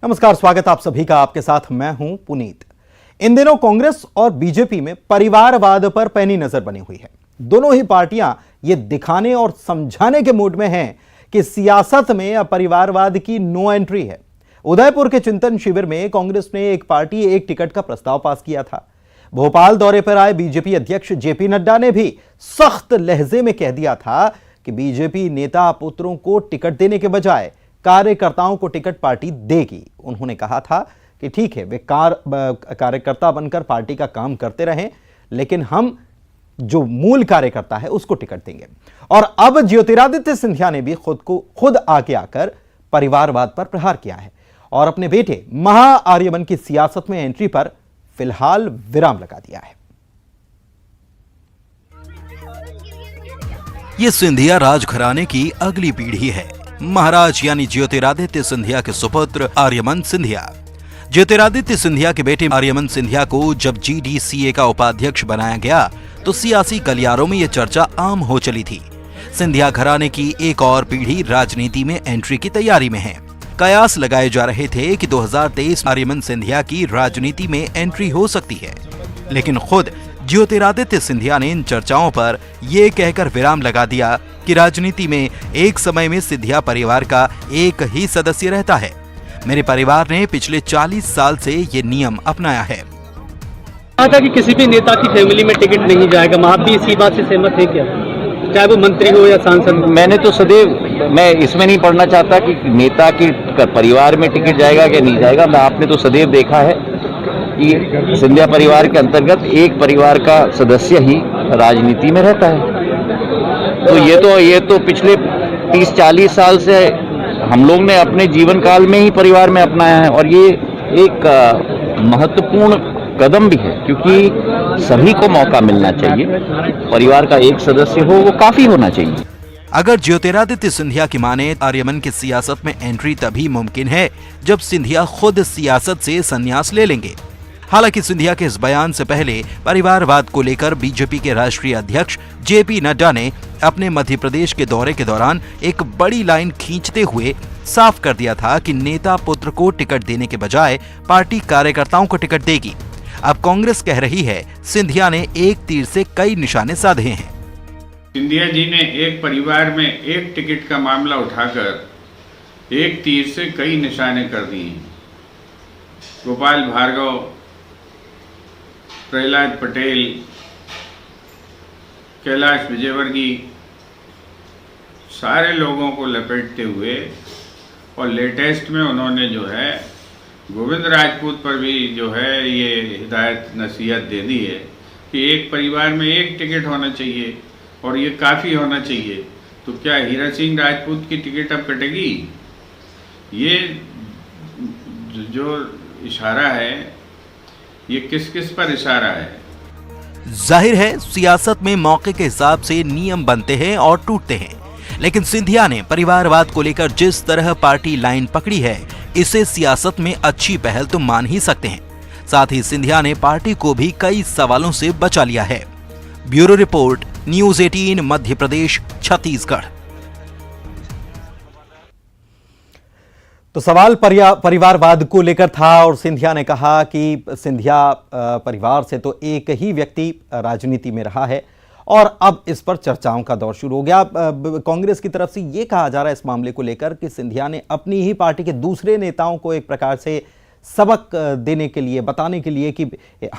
नमस्कार, स्वागत आप सभी का। आपके साथ मैं हूं पुनीत। इन दिनों कांग्रेस और बीजेपी में परिवारवाद पर पैनी नजर बनी हुई है। दोनों ही पार्टियां ये दिखाने और समझाने के मूड में हैं कि सियासत में अब परिवारवाद की नो एंट्री है। उदयपुर के चिंतन शिविर में कांग्रेस ने एक पार्टी एक टिकट का प्रस्ताव पास किया था। भोपाल दौरे पर आए बीजेपी अध्यक्ष जेपी नड्डा ने भी सख्त लहजे में कह दिया था कि बीजेपी नेता पुत्रों को टिकट देने के बजाय कार्यकर्ताओं को टिकट पार्टी देगी। उन्होंने कहा था कि ठीक है, वे कार्यकर्ता बनकर पार्टी का काम करते रहें, लेकिन हम जो मूल कार्यकर्ता है उसको टिकट देंगे। और अब ज्योतिरादित्य सिंधिया ने भी खुद आगे आकर परिवारवाद पर प्रहार किया है और अपने बेटे महाआर्यमन की सियासत में एंट्री पर फिलहाल विराम लगा दिया है। ये सिंधिया राजघराने की अगली पीढ़ी है। महाराज यानी ज्योतिरादित्य सिंधिया के सुपुत्र आर्यमन सिंधिया। ज्योतिरादित्य सिंधिया के बेटे आर्यमन सिंधिया को जब GDCA का उपाध्यक्ष बनाया गया तो सियासी गलियारों में यह चर्चा आम हो चली थी। सिंधिया घराने की एक और पीढ़ी राजनीति में एंट्री की तैयारी में है। कयास लगाए जा रहे थे कि 2023 आर्यमन सिंधिया की राजनीति में एंट्री हो सकती है, लेकिन खुद ज्योतिरादित्य सिंधिया ने इन चर्चाओं पर यह कहकर विराम लगा दिया कि राजनीति में एक समय में सिंधिया परिवार का एक ही सदस्य रहता है। मेरे परिवार ने पिछले 40 साल से ये नियम अपनाया है। कहा था कि किसी भी नेता की फैमिली में टिकट नहीं जाएगा। आप भी इसी बात से सहमत हैं क्या, चाहे वो मंत्री हो या सांसद? मैंने तो सदैव, मैं इसमें नहीं पढ़ना चाहता कि नेता की परिवार में टिकट जाएगा कि नहीं जाएगा। आपने तो सदैव देखा है कि सिंधिया परिवार के अंतर्गत एक परिवार का सदस्य ही राजनीति में रहता है। तो ये तो पिछले 30-40 साल से हम लोग ने अपने जीवन काल में ही परिवार में अपनाया है, और ये एक महत्वपूर्ण कदम भी है, क्योंकि सभी को मौका मिलना चाहिए। परिवार का एक सदस्य हो वो काफी होना चाहिए। अगर ज्योतिरादित्य सिंधिया की माने, आर्यमन की सियासत में एंट्री तभी मुमकिन है जब सिंधिया खुद सियासत से संन्यास ले लेंगे। हालांकि सिंधिया के इस बयान से पहले परिवारवाद को लेकर बीजेपी के राष्ट्रीय अध्यक्ष जेपी नड्डा ने अपने मध्य प्रदेश के दौरे के दौरान एक बड़ी लाइन खींचते हुए साफ कर दिया था कि नेता पुत्र को टिकट देने के बजाय पार्टी कार्यकर्ताओं को टिकट देगी। अब कांग्रेस कह रही है सिंधिया ने एक तीर से कई निशाने साधे हैं। सिंधिया जी ने एक परिवार में एक टिकट का मामला उठाकर एक तीर से कई निशाने कर दिए। गोपाल भार्गव, प्रहलाद पटेल, कैलाश विजयवर्गीय, सारे लोगों को लपेटते हुए, और लेटेस्ट में उन्होंने जो है गोविंद राजपूत पर भी जो है ये हिदायत नसीहत दे दी है कि एक परिवार में एक टिकट होना चाहिए और ये काफ़ी होना चाहिए। तो क्या हीरा सिंह राजपूत की टिकट अब कटेगी? ये जो इशारा है ये किस किस पर इशारा है? जाहिर है सियासत में मौके के हिसाब से नियम बनते हैं और टूटते हैं, लेकिन सिंधिया ने परिवारवाद को लेकर जिस तरह पार्टी लाइन पकड़ी है, इसे सियासत में अच्छी पहल तो मान ही सकते हैं। साथ ही सिंधिया ने पार्टी को भी कई सवालों से बचा लिया है। Bureau report, news 18, Madhya Pradesh, Chhattisgarh. तो सवाल परिवारवाद को लेकर था और सिंधिया ने कहा कि सिंधिया परिवार से तो एक ही व्यक्ति राजनीति में रहा है और अब इस पर चर्चाओं का दौर शुरू हो गया। कांग्रेस की तरफ से यह कहा जा रहा है इस मामले को लेकर कि सिंधिया ने अपनी ही पार्टी के दूसरे नेताओं को एक प्रकार से सबक देने के लिए, बताने के लिए कि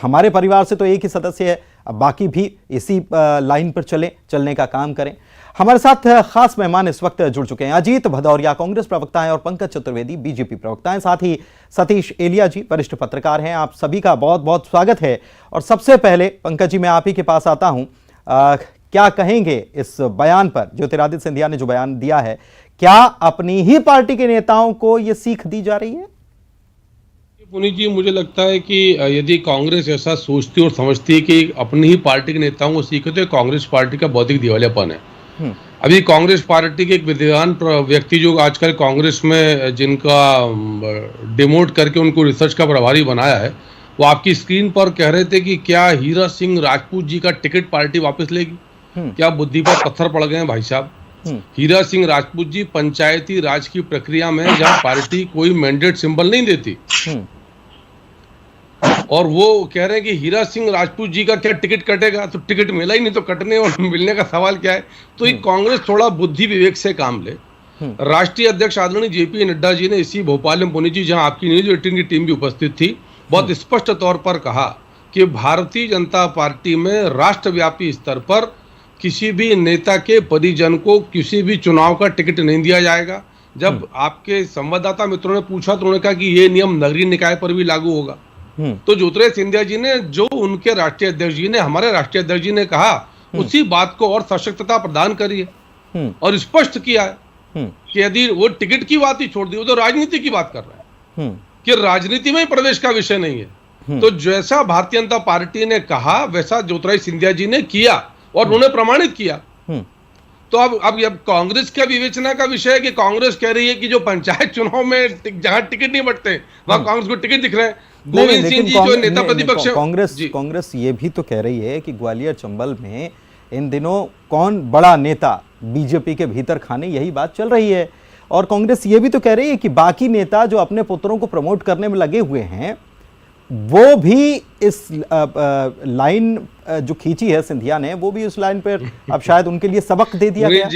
हमारे परिवार से तो एक ही सदस्य है, बाकी भी इसी लाइन पर चलने का काम करें। हमारे साथ खास मेहमान इस वक्त जुड़ चुके हैं। अजीत भदौरिया कांग्रेस प्रवक्ता हैं और पंकज चतुर्वेदी बीजेपी प्रवक्ता हैं। साथ ही सतीश एलिया जी वरिष्ठ पत्रकार हैं। आप सभी का बहुत बहुत स्वागत है। और सबसे पहले पंकज जी, मैं आप ही के पास आता हूं। क्या कहेंगे इस बयान पर? ज्योतिरादित्य सिंधिया ने जो बयान दिया है, क्या अपनी ही पार्टी के नेताओं को यह सीख दी जा रही है? पुनीत जी, मुझे लगता है कि यदि कांग्रेस ऐसा सोचती और समझती है कि अपनी ही पार्टी के नेताओं को सीखे, तो कांग्रेस पार्टी का बौद्धिक दिवालियापन है। अभी कांग्रेस पार्टी के एक विद्वान व्यक्ति जो आजकल कांग्रेस में जिनका डिमोट करके उनको रिसर्च का प्रभारी बनाया है, वो आपकी स्क्रीन पर कह रहे थे कि क्या हीरा सिंह राजपूत जी का टिकट पार्टी वापस लेगी? क्या बुद्धि पर पत्थर पड़ गए हैं भाई साहब? हीरा सिंह राजपूत जी पंचायती राज की प्रक्रिया में जब पार्टी कोई मैंडेट सिंबल नहीं देती और वो कह रहे हैं कि हीरा सिंह राजपूत जी का क्या टिकट कटेगा, तो टिकट मिला ही नहीं तो कटने और मिलने का सवाल क्या है। तो ये कांग्रेस थोड़ा बुद्धि विवेक से काम ले। राष्ट्रीय अध्यक्ष आदरणीय जेपी नड्डा जी ने इसी भोपाल में पुनीत जी, जहां आपकी न्यूज 18 की टीम भी उपस्थित थी, बहुत स्पष्ट तौर पर कहा कि भारतीय जनता पार्टी में राष्ट्रव्यापी स्तर पर किसी भी नेता के परिजन को किसी भी चुनाव का टिकट नहीं दिया जाएगा। जब आपके संवाददाता मित्रों ने पूछा तो उन्होंने कहा कि ये नियम नगरीय निकाय पर भी लागू होगा। तो ज्योतिरादित्य सिंधिया जी ने, जो उनके राष्ट्रीय अध्यक्ष जी ने, हमारे राष्ट्रीय अध्यक्ष जी ने कहा, उसी बात को और सशक्तता प्रदान करी है और स्पष्ट किया है कि यदि वो टिकट की बात ही छोड़ दी, वो तो राजनीति की बात कर रहे हैं कि राजनीति में प्रवेश का विषय नहीं है। तो जैसा भारतीय जनता पार्टी ने कहा वैसा ज्योतिरादित्य सिंधिया जी ने किया और उन्होंने प्रमाणित किया। तो अब कांग्रेस का विवेचना का विषय है कि कांग्रेस कह रही है कि जो पंचायत चुनाव में जहां टिकट नहीं बंटते वहां कांग्रेस को टिकट दिख रहे हैं। गोविंद सिंह जी जो नेता प्रतिपक्ष है, कांग्रेस ये भी तो कह रही है कि ग्वालियर चंबल में इन दिनों कौन बड़ा नेता बीजेपी के भीतर खाने, यही बात चल रही है। और कांग्रेस ये भी तो कह रही है कि बाकी नेता जो अपने पुत्रों को प्रमोट करने में लगे हुए हैं वो भी इस लाइन जो खींची है सिंधिया ने, वो भी उस लाइन पर अब शायद उनके लिए सबक दे दिया गया।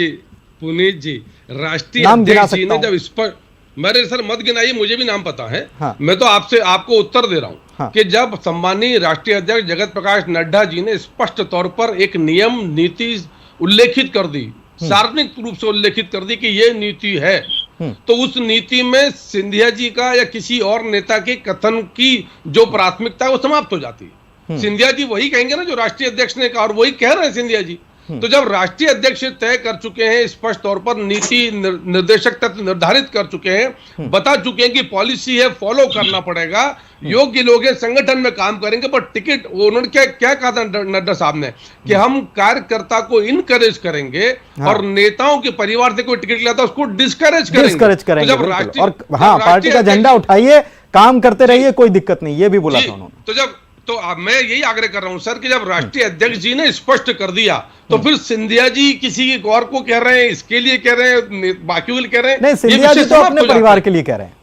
पुनीत जी राष्ट्रीय अध्यक्ष जी ने जब इस पर, मेरे सर मत गिनाइए, मुझे भी नाम पता है। हाँ। मैं तो आपको उत्तर दे रहा हूं। हाँ। कि जब सम्मानीय राष्ट्रीय अध्यक्ष जगत प्रकाश नड्डा जी ने स्पष्ट तौर पर एक नियम नीति उल्लेखित कर दी, सार्वजनिक रूप से उल्लेखित कर दी कि ये नीति है, तो उस नीति में सिंधिया जी का या किसी और नेता के कथन की जो प्राथमिकता है वो समाप्त हो जाती है। सिंधिया जी वही कहेंगे ना जो राष्ट्रीय अध्यक्ष ने कहा, और वही कह रहे हैं सिंधिया जी। तो जब राष्ट्रीय अध्यक्ष तय कर चुके हैं, स्पष्ट तौर पर नीति निर्देशक तत्व निर्धारित कर चुके हैं, बता चुके हैं कि पॉलिसी है, फॉलो करना पड़ेगा, योग्य लोग हैं, संगठन में काम करेंगे, पर टिकट, उन्होंने क्या कहा था नड्डा साहब ने कि हम कार्यकर्ता को इनकरेज करेंगे। हाँ। और नेताओं के परिवार से कोई टिकट लेता उसको डिस्करेज करेंगे। तो जब और हाँ, पार्टी का झंडा उठाइए, काम करते रहिए, कोई दिक्कत नहीं, ये भी बोला था उन्होंने। तो अब मैं यही आग्रह कर रहा हूं सर कि जब राष्ट्रीय अध्यक्ष जी ने स्पष्ट कर दिया तो फिर सिंधिया जी किसी और को कह रहे हैं, इसके लिए कह रहे हैं, बाकियों के लिए कह रहे हैं। नहीं, सिंधिया जी तो अपने परिवार के लिए कह रहे हैं।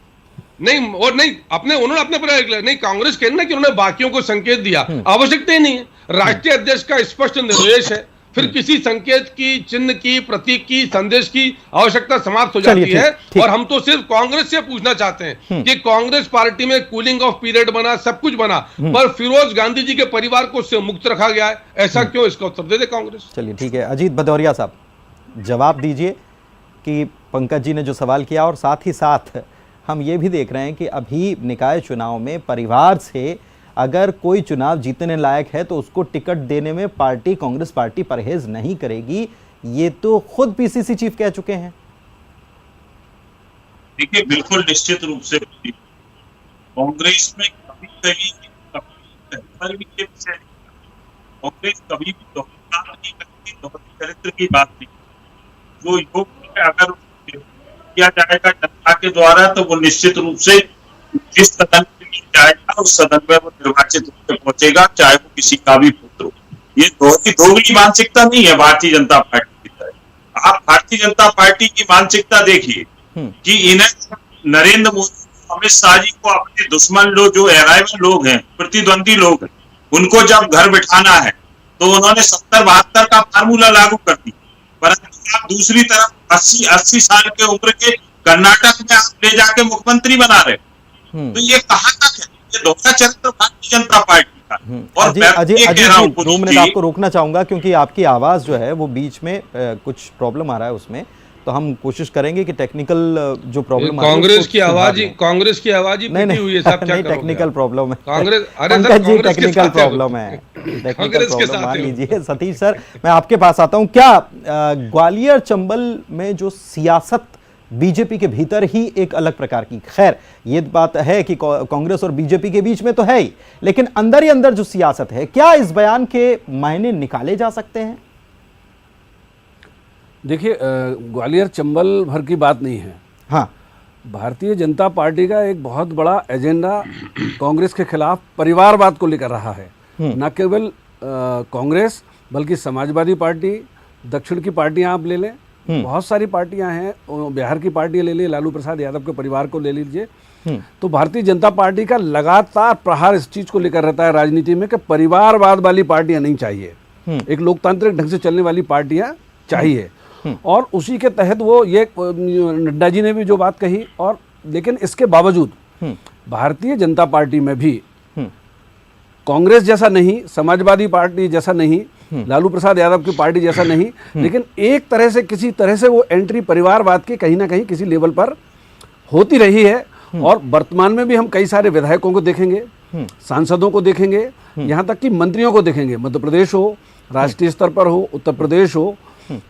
नहीं, और नहीं उन्होंने अपने परिवार के लिए नहीं, कांग्रेस कह रही है कि उन्होंने बाकियों को संकेत दिया, आवश्यकता ही नहीं है। राष्ट्रीय अध्यक्ष का स्पष्ट निर्देश है, फिर किसी संकेत की, चिन्ह की, प्रतीक की, संदेश की आवश्यकता समाप्त हो जाती है। और हम तो सिर्फ कांग्रेस से पूछना चाहते हैं कि कांग्रेस पार्टी में कूलिंग ऑफ पीरियड बना, सब कुछ बना, पर फिरोज गांधी जी के परिवार को उससे मुक्त रखा गया है, ऐसा क्यों? इसका उत्तर दे दे कांग्रेस। चलिए ठीक है, अजीत भदौरिया साहब जवाब दीजिए कि पंकज जी ने जो सवाल किया, और साथ ही साथ हम ये भी देख रहे हैं कि अभी निकाय चुनाव में परिवार से अगर कोई चुनाव जीतने लायक है तो उसको टिकट देने में पार्टी, कांग्रेस पार्टी परहेज नहीं करेगी, ये तो खुद पीसीसी चीफ कह चुके हैं। देखिए, बिल्कुल निश्चित रूप से कांग्रेस में कभी कांग्रेस कभी भी दोहराव नहीं करती, चरित्र की बात नहीं। जो योग अगर किया जाएगा जनता के द्वारा तो वो निश्चित रूप से जिस सदन जाएगा उस सदन में वो निर्वाचित होकर पहुंचेगा, चाहे वो किसी का भी पुत्र हो। ये दोगली मानसिकता नहीं है भारतीय जनता पार्टी की तरह। आप भारतीय जनता पार्टी की मानसिकता देखिए कि इन्हें नरेंद्र मोदी, अमित शाह जी को अपने दुश्मन लोग, जो अराइवल लोग हैं, प्रतिद्वंदी लोग हैं, उनको जब घर बिठाना है तो उन्होंने 70-72 का फार्मूला लागू कर दिया। परंतु आप दूसरी तरफ 80 साल के उम्र के कर्नाटक में आप ले जाके मुख्यमंत्री बना रहे, तो ये कहां तक है? ये दोहरा चरित्र भारतीय जनता पार्टी का। और अजीत 2 मिनट आपको रोकना चाहूंगा क्योंकि आपकी आवाज जो है वो बीच में कुछ प्रॉब्लम आ रहा है उसमें, तो हम कोशिश करेंगे कि टेक्निकल जो प्रॉब्लम कांग्रेस की आवाज ही पिटी हुई है साहब, क्या करोगे? टेक्निकल प्रॉब्लम है कांग्रेस, पंकज जी टेक्निकल प्रॉब्लम है, टेक्निकल प्रॉब्लम मान लीजिए। सतीश सर मैं आपके पास आता हूं, क्या ग्वालियर चंबल में जो सियासत बीजेपी के भीतर ही एक अलग प्रकार की, खैर ये बात है कि कांग्रेस और बीजेपी के बीच में तो है ही, लेकिन अंदर ही अंदर जो सियासत है, क्या इस बयान के मायने निकाले जा सकते हैं? देखिए, ग्वालियर चंबल भर की बात नहीं है। हाँ, भारतीय जनता पार्टी का एक बहुत बड़ा एजेंडा कांग्रेस के खिलाफ परिवारवाद को लेकर रहा है। न केवल कांग्रेस बल्कि समाजवादी पार्टी, दक्षिण की पार्टियां आप ले लें, बहुत सारी पार्टियां हैं, बिहार की पार्टी ले लीजिए, लालू प्रसाद यादव के परिवार को ले लीजिए, तो भारतीय जनता पार्टी का लगातार प्रहार इस चीज को लेकर रहता है राजनीति में कि परिवारवाद वाली पार्टियां नहीं चाहिए, एक लोकतांत्रिक ढंग से चलने वाली पार्टियां चाहिए। और उसी के तहत वो ये नड्डा जी ने भी जो बात कही, और लेकिन इसके बावजूद भारतीय जनता पार्टी में भी कांग्रेस जैसा नहीं, समाजवादी पार्टी जैसा नहीं, लालू प्रसाद यादव की पार्टी जैसा नहीं, लेकिन एक तरह से किसी तरह से वो एंट्री परिवारवाद की कहीं ना कहीं किसी लेवल पर होती रही है। और वर्तमान में भी हम कई सारे विधायकों को देखेंगे, सांसदों को देखेंगे, यहाँ तक कि मंत्रियों को देखेंगे, मध्य प्रदेश हो, राष्ट्रीय स्तर पर हो, उत्तर प्रदेश हो,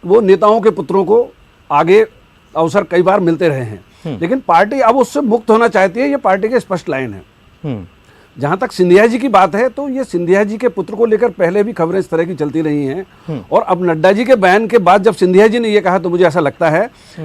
वो नेताओं के पुत्रों को आगे अवसर कई बार मिलते रहे हैं। लेकिन पार्टी अब उससे मुक्त होना चाहती है, ये पार्टी की स्पष्ट लाइन है। जहां तक सिंधिया जी की बात है, तो ये सिंधिया जी के पुत्र को लेकर पहले भी खबरें इस तरह की चलती रही हैं, और अब नड्डा जी के बयान के बाद जब सिंधिया जी ने ये कहा, तो मुझे ऐसा लगता है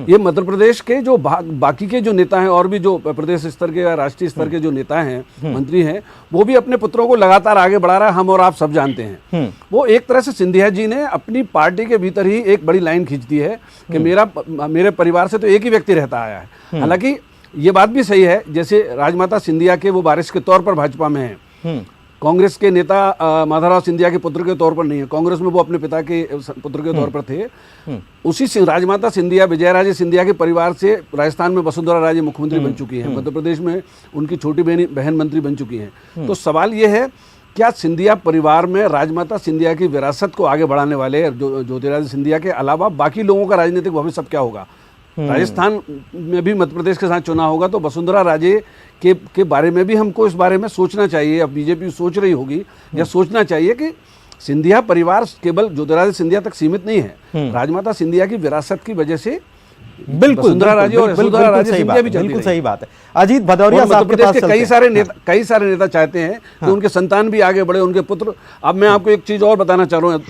ये मध्य प्रदेश के जो बाकी के जो नेता हैं और भी जो प्रदेश स्तर के या राष्ट्रीय स्तर के जो नेता हैं, मंत्री हैं, वो भी अपने पुत्रों को लगातार आगे बढ़ा रहा है। हम और आप सब जानते हैं, वो एक तरह से सिंधिया जी ने अपनी पार्टी के भीतर ही एक बड़ी लाइन खींच दी है कि मेरे परिवार से तो एक ही व्यक्ति रहता आया है। हालांकि ये बात भी सही है, जैसे राजमाता सिंधिया के वो वारिस के तौर पर भाजपा में हैं, कांग्रेस के नेता माधवराव सिंधिया के पुत्र के तौर पर नहीं है, कांग्रेस में वो अपने पिता के पुत्र के तौर पर थे। उसी राजमाता सिंधिया, विजयराजे सिंधिया के परिवार से राजस्थान में वसुंधरा राजे मुख्यमंत्री बन चुकी हैं, मध्य प्रदेश में उनकी छोटी बहन मंत्री बन चुकी हैं। तो सवाल ये है, क्या सिंधिया परिवार में राजमाता सिंधिया की विरासत को आगे बढ़ाने वाले ज्योतिरादित्य सिंधिया के अलावा बाकी लोगों का राजनीतिक भविष्य क्या होगा? राजस्थान में भी मध्य प्रदेश के साथ चुनाव होगा, तो वसुंधरा राजे के बारे में भी हमको इस बारे में सोचना चाहिए। अब बीजेपी सोच रही होगी या सोचना चाहिए कि सिंधिया परिवार केवल ज्योतिरादित्य सिंधिया तक सीमित नहीं है, राजमाता सिंधिया की विरासत की वजह से बिल्कुल सही बात है। अजीत भदौरिया साहब के पास कई सारे नेता चाहते हैं कि उनके संतान भी आगे बढ़े, उनके पुत्र। अब मैं आपको एक चीज और बताना चाह रहा हूँ,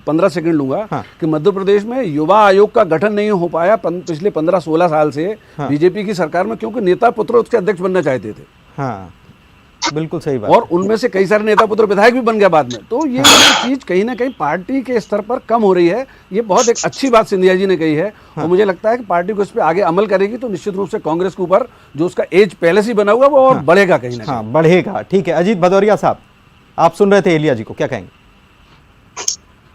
15 सेकंड लूंगा, कि मध्य प्रदेश में युवा आयोग का गठन नहीं हो पाया पिछले 15-16 साल से बीजेपी की सरकार में, क्योंकि नेता पुत्र उसके अध्यक्ष बनना चाहते थे। हाँ, बिल्कुल सही बात। और उनमें से कई सारे नेता पुत्र विधायक भी बन गया बाद में। तो ये चीज कहीं ना कहीं पार्टी के स्तर पर कम हो रही है। ये बहुत एक अच्छी बात सिंधिया जी ने कही है, और मुझे लगता है कि पार्टी को इस पर आगे अमल करेगी तो निश्चित रूप से कांग्रेस के ऊपर जो उसका एज पहले से बना हुआ वो और बढ़ेगा कहीं ना कहीं। बढ़ेगा। ठीक है, अजीत भदौरिया साहब, आप सुन रहे थे एलिया जी को, क्या कहेंगे?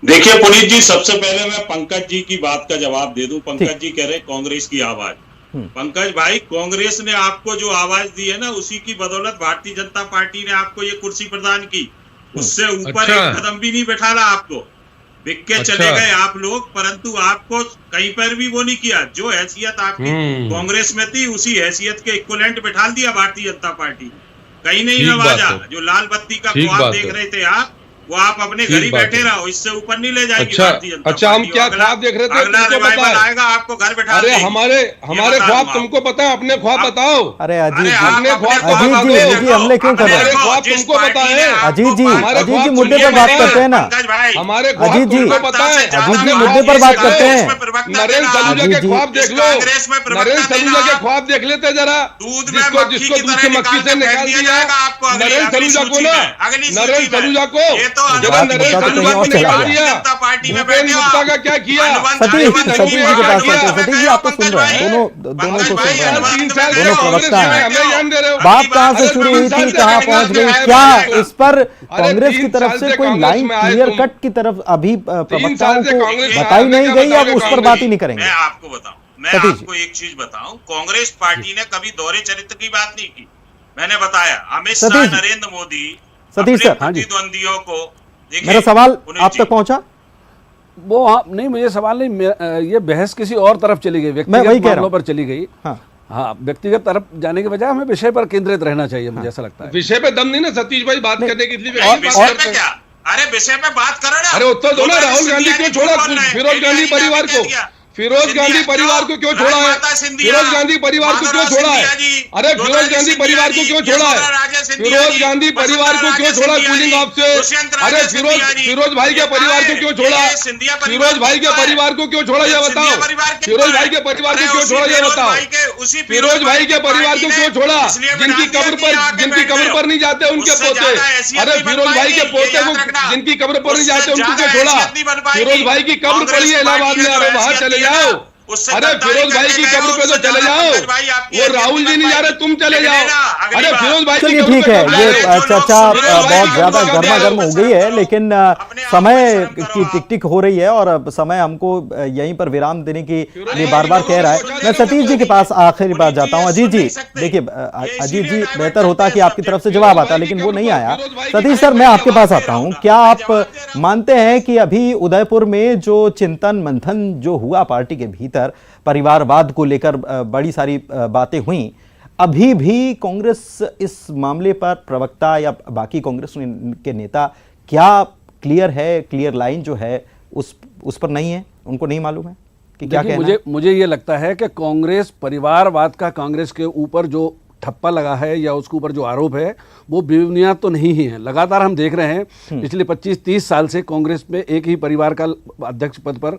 देखिए पुनीत जी, सबसे पहले मैं पंकज जी की बात का जवाब दे दूं। पंकज जी कह रहे कांग्रेस की आवाज। पंकज भाई, कांग्रेस ने आपको जो आवाज दी है ना, उसी की बदौलत भारतीय जनता पार्टी ने आपको ये कुर्सी प्रदान की। उससे ऊपर एक कदम भी नहीं बैठाला आपको। बिक के चले गए आप लोग, परंतु आपको कहीं पर भी वो नहीं किया। जो हैसियत आपकी कांग्रेस में थी, उसी हैसियत के इक्विवेलेंट बैठा दिया भारतीय जनता पार्टी। कहीं नहीं नवाजा। जो लाल बत्ती का ख्वाब देख रहे थे आप, वो आप अपने घर ही बैठे रहो, इससे ऊपर नहीं ले जाएगी भारतीय जनता पार्टी। हम क्या ख्वाब देख रहे थे? अगला रिवाइवल आएगा, आपको घर बैठा अरे हमारे ख्वाब तुमको पता है, अपने ख्वाब बताओ। अरे अजीत जी, अपने ख्वाब हमले क्यों कर रहे हैं? ख्वाब तुमको पता है? अजीत जी मुद्दे पर बात करते हैं ना। हमारे अजीत जी पता है, अजीत जी मुद्दे पर बात करते हैं। नरेंद्र सलूजा के ख्वाब देख लो, नरेंद्र सलूजा के ख्वाब देख लेते जरा, जिसको दूध से मक्खी से निकाल दिया नरेंद्र सलूजा को ना, नरेंद्र सलूजा को नरेंद्र भूपेंद्र गुप्ता का क्या किया? सतीश जी के पास सतीश जी आपको सुन रहे हैं, दोनों को सुन रहे हैं, दोनों प्रवक्ता हैं। बात कहाँ से शुरू हुई थी, कहाँ पहुंच गई? क्या इस पर कांग्रेस की तरफ से कोई लाइन क्लियर कट की तरफ अभी प्रवक्ताओं को बताई नहीं गई, अब उस पर बात ही नहीं करेंगे? मैं आपको बताऊं, मैं आपको एक चीज बताऊं, कांग्रेस पार्टी ने कभी दोहरे चरित्र की बात नहीं की। मैंने बताया, अमित शाह, नरेंद्र मोदी सतीश सर, प्रतिद्वंदियों को, मेरा सवाल आप तक पहुंचा? वो नहीं, मुझे सवाल नहीं, ये बहस किसी और तरफ चली गई, व्यक्तिगत मामलों पर चली गई। हाँ, व्यक्तिगत तरफ जाने के बजाय हमें विषय पर केंद्रित रहना चाहिए, मुझे ऐसा लगता है। विषय पे दम नहीं ना सतीश भाई बात करने के लिए। अरे विषय पे बात करो ना। अरे उत्तर दो ना, राहुल गांधी क्यों छोड़ा फिरोज गांधी परिवार को? फिरोज गांधी परिवार को क्यों छोड़ा है? फिरोज गांधी परिवार को क्यों छोड़ा है? अरे फिरोज गांधी परिवार को क्यों छोड़ा है? फिरोज गांधी परिवार को क्यों छोड़ा कूलिंग ऑफ से? अरे फिरोज भाई के परिवार को क्यों छोड़ा? फिरोज भाई के परिवार को क्यों छोड़ा ये बताओ? फिरोज भाई के परिवार को क्यों छोड़ा ये बताओ? फिरोज भाई के परिवार को क्यों छोड़ा? जिनकी कब्र पर नहीं जाते उनके पोते। अरे फिरोज भाई के पोते को जिनकी कब्र पर नहीं जाते उनको क्यों छोड़ा? फिरोज भाई की कब्र पड़ी है इलाहाबाद में, अरे वहां चले जाओ। उससे अरे फिरोज भाई की कब्र पे तो चले जाओ, वो राहुल जी नहीं जा रहे, तुम चले जाओ। अरे फिरोज भाई की चलिए कब्र ठीक पे है, कब ये जा रहे हो? चर्चा बहुत ज्यादा कब जा गर्मा रहे गर्म हो गई है, लेकिन समय की टिक टिक हो रही है और अब समय हमको यहीं पर विराम देने की लिए बार बार कह रहा है। मैं सतीश जी के पास आखिरी बार जाता हूं। अजीत जी देखिए, अजीत जी बेहतर होता कि आपकी तरफ से जवाब आता, लेकिन वो नहीं आया। सतीश सर, मैं आपके पास आता हूं। क्या आप मानते हैं कि अभी उदयपुर में जो चिंतन मंथन जो हुआ पार्टी के भीतर, परिवारवाद को लेकर बड़ी सारी बातें हुई, अभी भी कांग्रेस इस मामले पर प्रवक्ता या बाकी कांग्रेस के नेता क्या क्लियर है, क्लियर लाइन जो है उस पर नहीं है, उनको नहीं मालूम है कि क्या कहना है? मुझे ये लगता है कि कांग्रेस परिवारवाद का कांग्रेस के ऊपर जो ठप्पा लगा है या उसके ऊपर जो आरोप है वो बेबुनियाद तो नहीं ही है। लगातार हम देख रहे हैं पिछले 25-30 साल से कांग्रेस में एक ही परिवार का अध्यक्ष पद पर,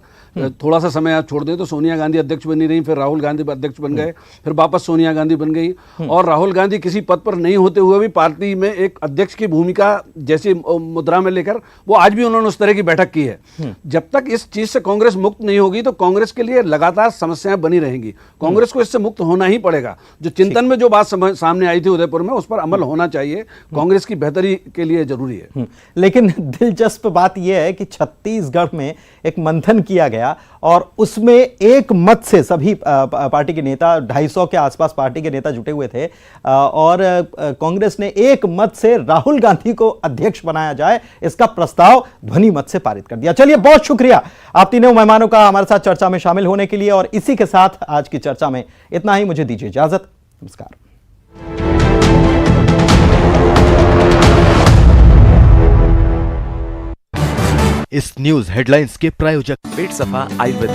थोड़ा सा समय आप छोड़ दें तो सोनिया गांधी अध्यक्ष बनी रही, फिर राहुल गांधी अध्यक्ष बन गए, फिर वापस सोनिया गांधी बन गई, और राहुल गांधी किसी पद पर नहीं होते हुए भी पार्टी में एक अध्यक्ष की भूमिका जैसी मुद्रा में लेकर वो आज भी उन्होंने उस तरह की बैठक की है। जब तक इस चीज से कांग्रेस मुक्त नहीं होगी तो कांग्रेस के लिए लगातार समस्याएं बनी रहेंगी। कांग्रेस को इससे मुक्त होना ही पड़ेगा। जो चिंतन में जो बात सामने आई थी उदयपुर में, उस पर अमल होना चाहिए, कांग्रेस की बेहतरी के लिए जरूरी है। लेकिन दिलचस्प बात यह है कि छत्तीसगढ़ में एक मंथन किया गया और उसमें एक मत से सभी पार्टी के नेता, 250 के आसपास पार्टी के नेता जुटे हुए थे, और कांग्रेस ने एक मत से राहुल गांधी को अध्यक्ष बनाया जाए, इसका प्रस्ताव ध्वनि मत से पारित कर दिया। चलिए, बहुत शुक्रिया आप तीनों मेहमानों का हमारे साथ चर्चा में शामिल होने के लिए, और इसी के साथ आज की चर्चा में इतना ही। मुझे दीजिए इजाजत। नमस्कार। इस न्यूज हेडलाइंस के प्रायोजक पेट सफा आयुर्वेदिक